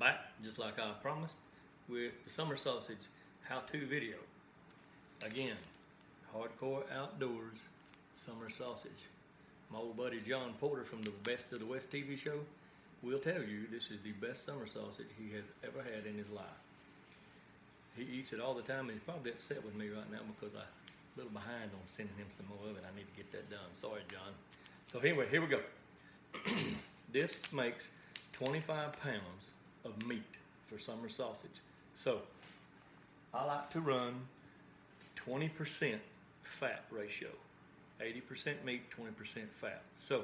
back, just like I promised, with the summer sausage how-to video. Again, Hardcore Outdoors summer sausage. My old buddy John Porter from the Best of the West TV show will tell you this is the best summer sausage he has ever had in his life. He eats it all the time, and he's probably upset with me right now because I'm a little behind on sending him some more of it. I need to get that done. Sorry, John. So anyway, here we go. This makes 25 pounds of meat for summer sausage. So I like to run 20% fat ratio. 80% meat, 20% fat. So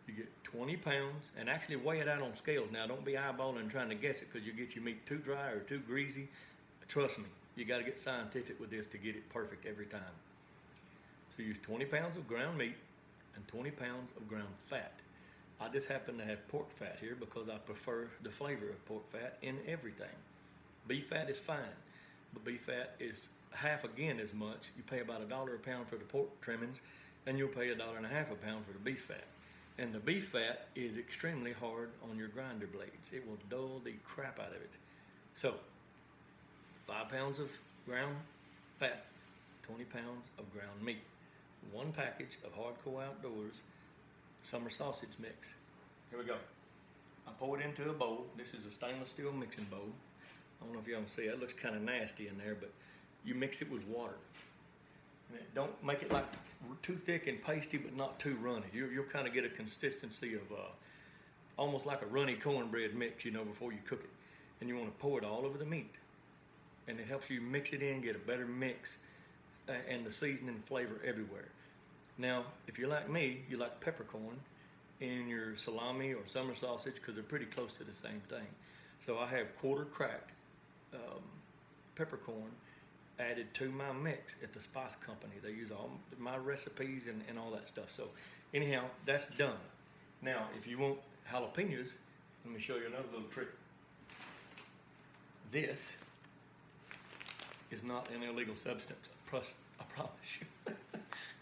you get 20 pounds, and actually weigh it out on scales. Now don't be eyeballing and trying to guess it, because you get your meat too dry or too greasy. Trust me, you got to get scientific with this to get it perfect every time. So use 20 pounds of ground meat and 20 pounds of ground fat. I just happen to have pork fat here because I prefer the flavor of pork fat in everything. Beef fat is fine, but beef fat is half again as much. You pay about $1 a pound for the pork trimmings, and you'll pay $1.50 a pound for the beef fat. And the beef fat is extremely hard on your grinder blades. It will dull the crap out of it. So 5 pounds of ground fat, 20 pounds of ground meat. 1 package of Hardcore Outdoors summer sausage mix. Here we go. I pour it into a bowl. This is a stainless steel mixing bowl. I don't know if y'all can see it. It looks kind of nasty in there, but you mix it with water. And don't make it like too thick and pasty, but not too runny. You'll kind of get a consistency of almost like a runny cornbread mix, you know, before you cook it. And you want to pour it all over the meat. And it helps you mix it in, get a better mix, and the seasoning flavor everywhere. Now, if you're like me, you like peppercorn in your salami or summer sausage because they're pretty close to the same thing. So I have quarter cracked peppercorn added to my mix at the Spice Company. They use all my recipes and all that stuff. So anyhow, that's done. Now, if you want jalapenos, let me show you another little trick. This is not an illegal substance, I promise you.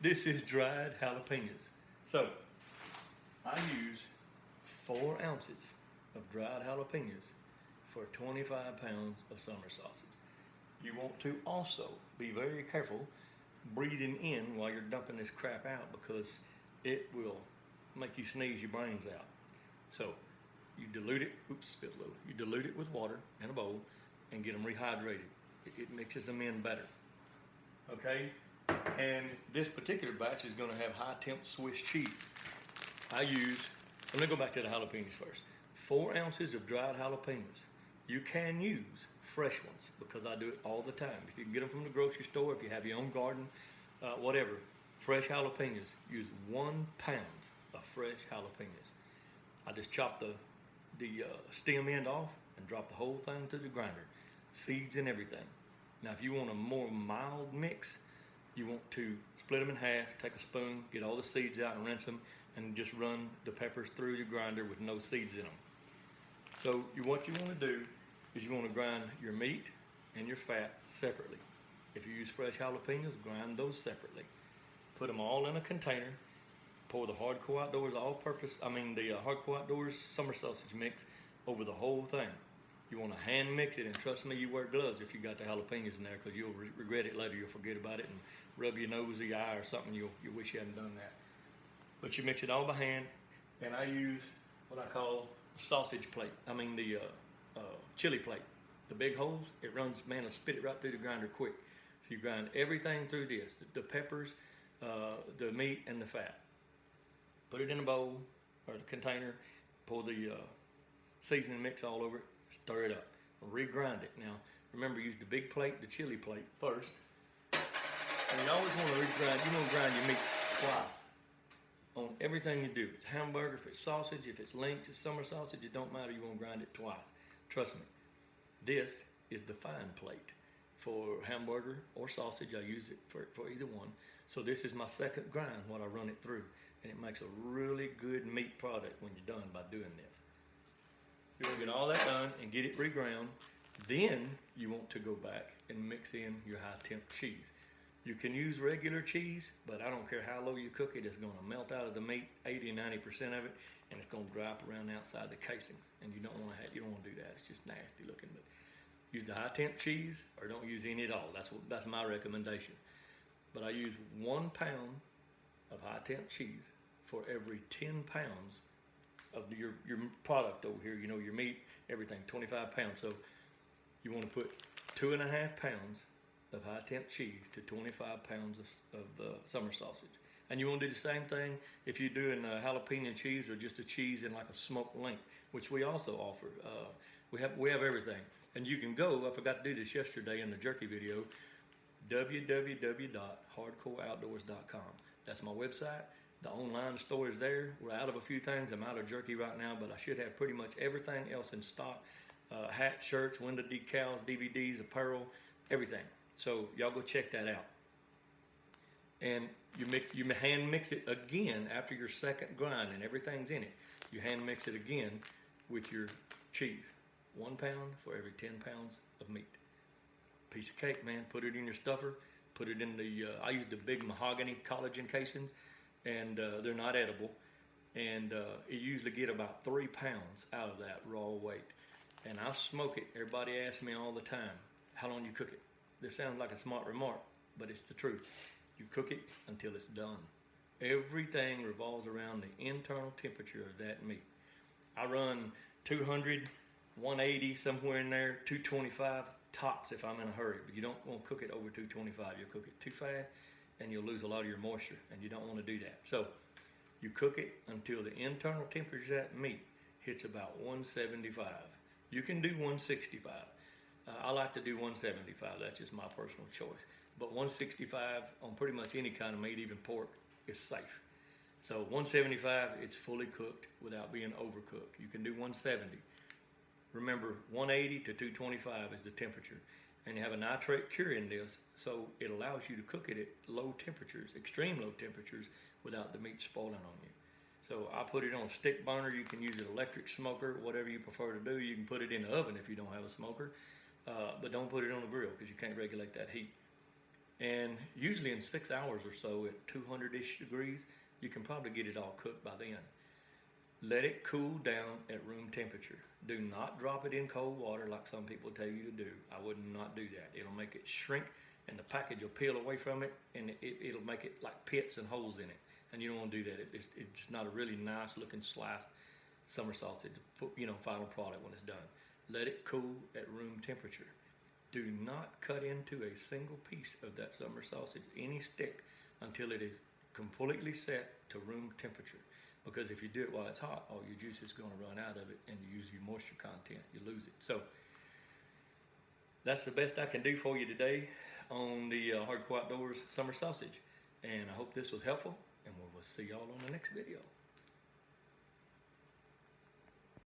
This is dried jalapenos. So I use 4 ounces of dried jalapenos for 25 pounds of summer sausage. You want to also be very careful breathing in while you're dumping this crap out, because it will make you sneeze your brains out. So you dilute it, oops, spit a little. You dilute it with water in a bowl and get them rehydrated. It mixes them in better. Okay? And this particular batch is going to have high temp Swiss cheese. Let me go back to the jalapenos first. 4 ounces of dried jalapenos. You can use fresh ones because I do it all the time. If you can get them from the grocery store, if you have your own garden, whatever, fresh jalapenos, use 1 pound of fresh jalapenos. I just chop the stem end off and drop the whole thing through the grinder, seeds and everything. Now, if you want a more mild mix, you want to split them in half, take a spoon, get all the seeds out and rinse them, and just run the peppers through your grinder with no seeds in them. So what you want to do is you want to grind your meat and your fat separately. If you use fresh jalapenos, grind those separately. Put them all in a container. Pour the Hardcore Outdoors Hardcore Outdoors summer sausage mix over the whole thing. You want to hand mix it, and trust me, you wear gloves if you got the jalapenos in there, because you'll regret it later. You'll forget about it and rub your nose or your eye or something. You wish you hadn't done that. But you mix it all by hand, and I use what I call sausage plate. The chili plate. The big holes, it runs, man, it'll spit it right through the grinder quick. So you grind everything through this, the peppers, the meat, and the fat. Put it in a bowl or the container, pour the seasoning mix all over it, stir it up, regrind it. Now, remember, use the big plate, the chili plate first. And you always want to regrind, you want to grind your meat twice on everything you do. If it's hamburger, if it's sausage, if it's links, it's summer sausage, it don't matter, you want to grind it twice. Trust me. This is the fine plate for hamburger or sausage. I use it for either one. So this is my second grind, what I run it through. And it makes a really good meat product when you're done by doing this. You want to get all that done and get it reground. Then you want to go back and mix in your high temp cheese. You can use regular cheese, but I don't care how low you cook it, it's gonna melt out of the meat, 80–90% of it, and it's gonna dry up around the outside the casings. And you don't wanna do that. It's just nasty looking. But use the high temp cheese or don't use any at all. That's my recommendation. But I use 1 pound of high temp cheese for every 10 pounds of your product over here. You know, your meat, everything, 25 pounds. So you want to put 2.5 pounds of high temp cheese to 25 pounds of summer sausage. And you want to do the same thing if you're doing jalapeno cheese or just a cheese in like a smoked link, which we also offer. We have everything. And you can go, I forgot to do this yesterday in the jerky video, www.hardcoreoutdoors.com. That's my website. The online store is there. We're out of a few things. I'm out of jerky right now, but I should have pretty much everything else in stock. Hats, shirts, window decals, DVDs, apparel, everything. So y'all go check that out. And you hand mix it again after your second grind and everything's in it. You hand mix it again with your cheese. 1 pound for every 10 pounds of meat. Piece of cake, man. Put it in your stuffer. Put it in the, I use the big mahogany collagen casings, and they're not edible. And you usually get about 3 pounds out of that raw weight. And I smoke it. Everybody asks me all the time, how long you cook it? This sounds like a smart remark, but it's the truth. You cook it until it's done. Everything revolves around the internal temperature of that meat. I run 200, 180, somewhere in there, 225 tops if I'm in a hurry, but you don't want to cook it over 225. You'll cook it too fast and you'll lose a lot of your moisture, and you don't want to do that. So you cook it until the internal temperature of that meat hits about 175. You can do 165. I like to do 175. That's just my personal choice. But 165 on pretty much any kind of meat, even pork, is safe. So 175, it's fully cooked without being overcooked. You can do 170. Remember, 180 to 225 is the temperature. And you have a nitrate cure in this, so it allows you to cook it at low temperatures, extreme low temperatures, without the meat spoiling on you. So I put it on a stick burner. You can use an electric smoker, whatever you prefer to do. You can put it in the oven if you don't have a smoker, but don't put it on the grill because you can't regulate that heat. And usually in 6 hours or so at 200-ish degrees, you can probably get it all cooked by then. Let it cool down at room temperature. Do not drop it in cold water like some people tell you to do. I would not do that. It'll make it shrink and the package will peel away from it, and it'll make it like pits and holes in it. And you don't want to do that. It's not a really nice looking sliced summer sausage, final product when it's done. Let it cool at room temperature. Do not cut into a single piece of that summer sausage, any stick, until it is completely set to room temperature. Because if you do it while it's hot, all your juice is going to run out of it, and you use your moisture content, you lose it. So that's the best I can do for you today on the Hardcore Outdoors summer sausage. And I hope this was helpful, and we will see y'all on the next video.